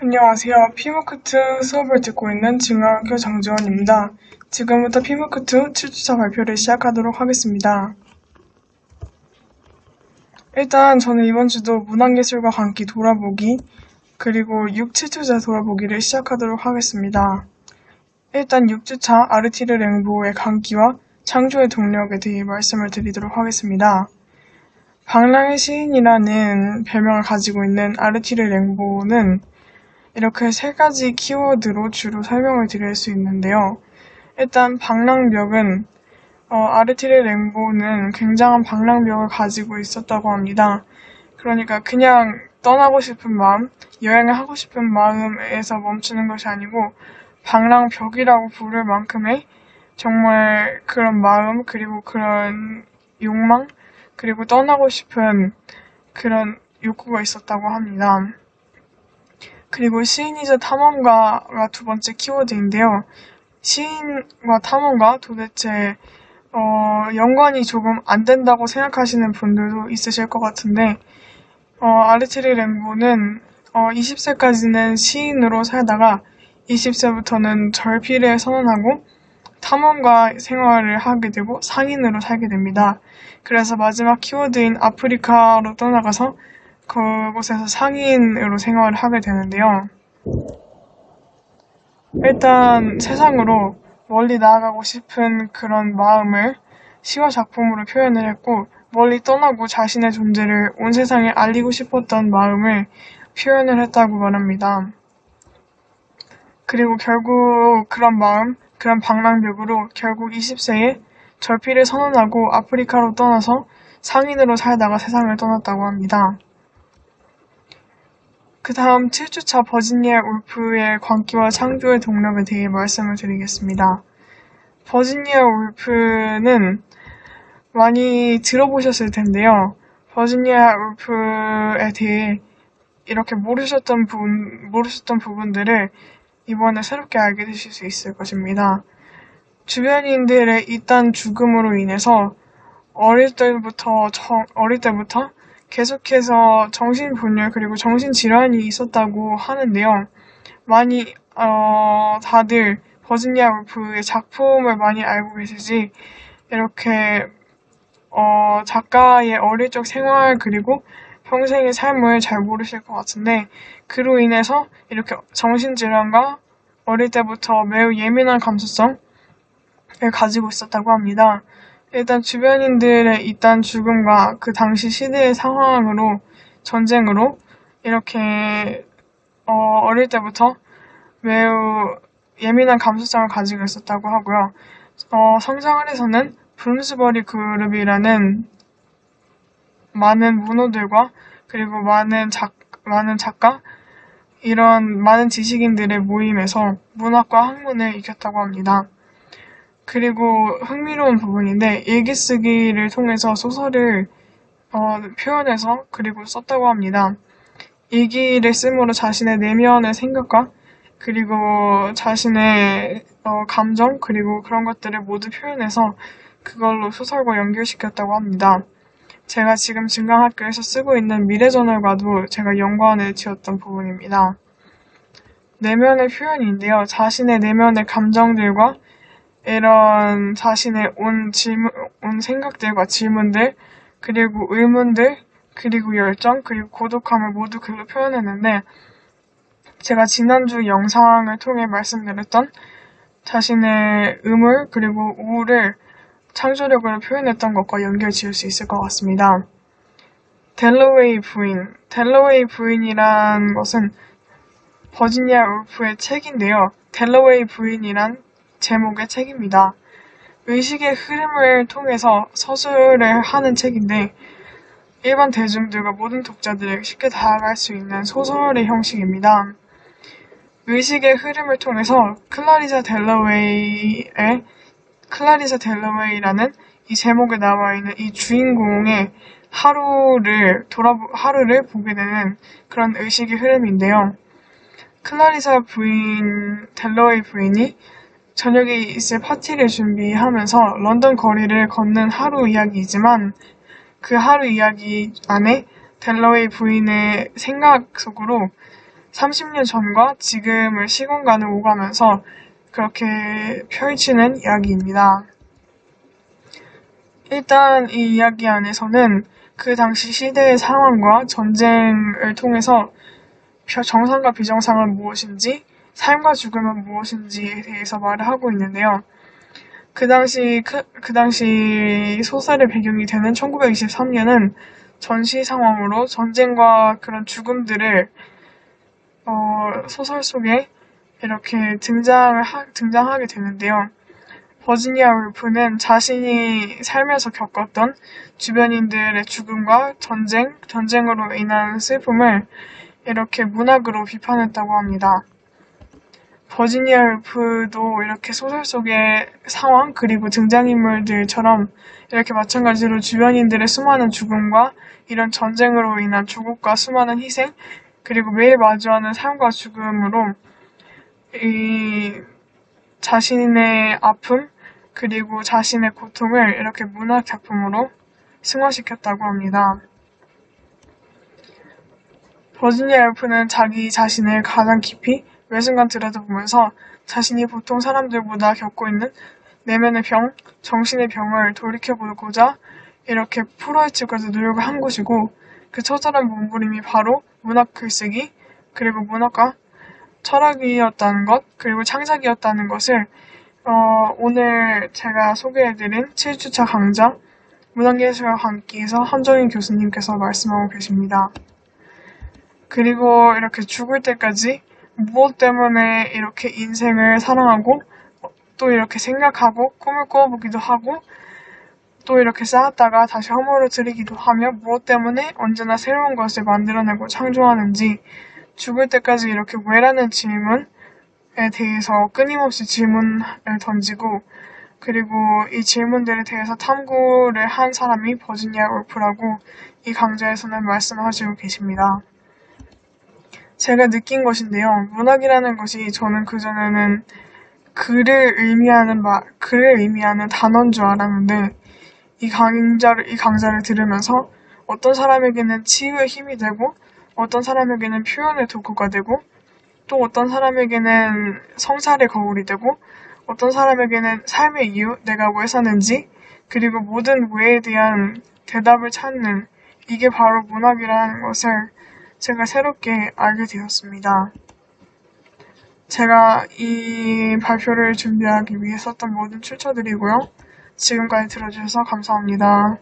안녕하세요. 피모크트 수업을 듣고 있는 중학교 정지원입니다. 지금부터 피모크트 7주차 발표를 시작하도록 하겠습니다. 일단 저는 이번 주도 문학예술과 광기 돌아보기 그리고 6, 7주차 돌아보기를 시작하도록 하겠습니다. 일단 6주차 아르티르 랭보의 광기와 창조의 동력에 대해 말씀을 드리도록 하겠습니다. 방랑의 시인이라는 별명을 가지고 있는 아르티르 랭보는 이렇게 세 가지 키워드로 주로 설명을 드릴 수 있는데요. 일단 방랑벽은 아르티르 랭보는 굉장한 방랑벽을 가지고 있었다고 합니다. 그러니까 그냥 떠나고 싶은 마음, 여행을 하고 싶은 마음에서 멈추는 것이 아니고 방랑벽이라고 부를 만큼의 정말 그런 마음, 그리고 그런 욕망, 그리고 떠나고 싶은 그런 욕구가 있었다고 합니다. 그리고 시인이자 탐험가가 두 번째 키워드인데요. 시인과 탐험가 도대체 연관이 조금 안 된다고 생각하시는 분들도 있으실 것 같은데 아르티르 랭보는 20세까지는 시인으로 살다가 20세부터는 절필을 선언하고 탐험가 생활을 하게 되고 상인으로 살게 됩니다. 그래서 마지막 키워드인 아프리카로 떠나가서 그곳에서 상인으로 생활을 하게 되는데요. 일단 세상으로 멀리 나아가고 싶은 그런 마음을 시와 작품으로 표현을 했고 멀리 떠나고 자신의 존재를 온 세상에 알리고 싶었던 마음을 표현을 했다고 말합니다. 그리고 결국 그런 마음, 그런 방랑벽으로 결국 20세에 절필을 선언하고 아프리카로 떠나서 상인으로 살다가 세상을 떠났다고 합니다. 그 다음 7주차 버지니아 울프의 광기와 창조의 동력에 대해 말씀을 드리겠습니다. 버지니아 울프는 많이 들어보셨을 텐데요. 버지니아 울프에 대해 이렇게 모르셨던 부분들을 이번에 새롭게 알게 되실 수 있을 것입니다. 주변인들의 잇단 죽음으로 인해서 어릴 때부터 계속해서 정신분열 그리고 정신질환이 있었다고 하는데요. 많이 다들 버지니아 울프의 작품을 많이 알고 계시지 이렇게 작가의 어릴 적 생활 그리고 평생의 삶을 잘 모르실 것 같은데 그로 인해서 이렇게 정신질환과 어릴 때부터 매우 예민한 감수성을 가지고 있었다고 합니다. 일단 주변인들의 잇단 죽음과 그 당시 시대의 상황으로 전쟁으로 이렇게 어릴 때부터 매우 예민한 감수성을 가지고 있었다고 하고요. 성장을해서는 브룸스버리 그룹이라는 많은 문호들과 그리고 많은 작가 이런 많은 지식인들의 모임에서 문학과 학문을 익혔다고 합니다. 그리고 흥미로운 부분인데 일기 쓰기를 통해서 소설을 표현해서 그리고 썼다고 합니다. 일기를 씀으로 자신의 내면의 생각과 그리고 자신의 감정 그리고 그런 것들을 모두 표현해서 그걸로 소설과 연결시켰다고 합니다. 제가 지금 증강학교에서 쓰고 있는 미래저널과도 제가 연관을 지었던 부분입니다. 내면의 표현인데요. 자신의 내면의 감정들과 이런 자신의 온 생각들과 질문들, 그리고 의문들, 그리고 열정, 그리고 고독함을 모두 글로 표현했는데, 제가 지난주 영상을 통해 말씀드렸던 자신의 의물, 그리고 우울을 창조력으로 표현했던 것과 연결 지을 수 있을 것 같습니다. 델러웨이 부인이란 것은 버지니아 울프의 책인데요. 델러웨이 부인이란 제목의 책입니다. 의식의 흐름을 통해서 서술을 하는 책인데 일반 대중들과 모든 독자들에게 쉽게 다가갈 수 있는 소설의 형식입니다. 의식의 흐름을 통해서 클라리사 델러웨이라는 이 제목에 나와 있는 이 주인공의 하루를 보게 되는 그런 의식의 흐름인데요. 델러웨이 부인이 저녁에 있을 파티를 준비하면서 런던 거리를 걷는 하루 이야기이지만 그 하루 이야기 안에 델러웨이 부인의 생각 속으로 30년 전과 지금을 시공간을 오가면서 그렇게 펼치는 이야기입니다. 일단 이 이야기 안에서는 그 당시 시대의 상황과 전쟁을 통해서 정상과 비정상은 무엇인지, 삶과 죽음은 무엇인지에 대해서 말을 하고 있는데요. 그 당시 소설의 배경이 되는 1923년은 전시 상황으로 전쟁과 그런 죽음들을 소설 속에 이렇게 등장하게 되는데요. 버지니아 울프는 자신이 살면서 겪었던 주변인들의 죽음과 전쟁으로 인한 슬픔을 이렇게 문학으로 비판했다고 합니다. 버지니아 울프도 이렇게 소설 속의 상황 그리고 등장인물들처럼 이렇게 마찬가지로 주변인들의 수많은 죽음과 이런 전쟁으로 인한 조국과 수많은 희생 그리고 매일 마주하는 삶과 죽음으로 이 자신의 아픔 그리고 자신의 고통을 이렇게 문학 작품으로 승화시켰다고 합니다. 버지니아 울프는 자기 자신을 가장 깊이 매순간 들여다보면서 자신이 보통 사람들보다 겪고 있는 내면의 병, 정신의 병을 돌이켜보고자 이렇게 풀어헤치고자 노력을 한 것이고 그 처절한 몸부림이 바로 문학 글쓰기, 그리고 문학과 철학이었다는 것, 그리고 창작이었다는 것을 오늘 제가 소개해드린 7주차 강좌 문학예술과 광기에서 함정인 교수님께서 말씀하고 계십니다. 그리고 이렇게 죽을 때까지 무엇 때문에 이렇게 인생을 사랑하고 또 이렇게 생각하고 꿈을 꾸어보기도 하고 또 이렇게 쌓았다가 다시 허물어뜨리기도 하며 무엇 때문에 언제나 새로운 것을 만들어내고 창조하는지 죽을 때까지 이렇게 왜라는 질문에 대해서 끊임없이 질문을 던지고 그리고 이 질문들에 대해서 탐구를 한 사람이 버지니아 울프라고 이 강좌에서는 말씀하시고 계십니다. 제가 느낀 것인데요. 문학이라는 것이 저는 그전에는 글을 의미하는 단어인 줄 알았는데 이 강좌를 들으면서 어떤 사람에게는 치유의 힘이 되고 어떤 사람에게는 표현의 도구가 되고 또 어떤 사람에게는 성찰의 거울이 되고 어떤 사람에게는 삶의 이유, 내가 왜 사는지 그리고 모든 왜에 대한 대답을 찾는 이게 바로 문학이라는 것을 제가 새롭게 알게 되었습니다. 제가 이 발표를 준비하기 위해 썼던 모든 출처들이고요. 지금까지 들어주셔서 감사합니다.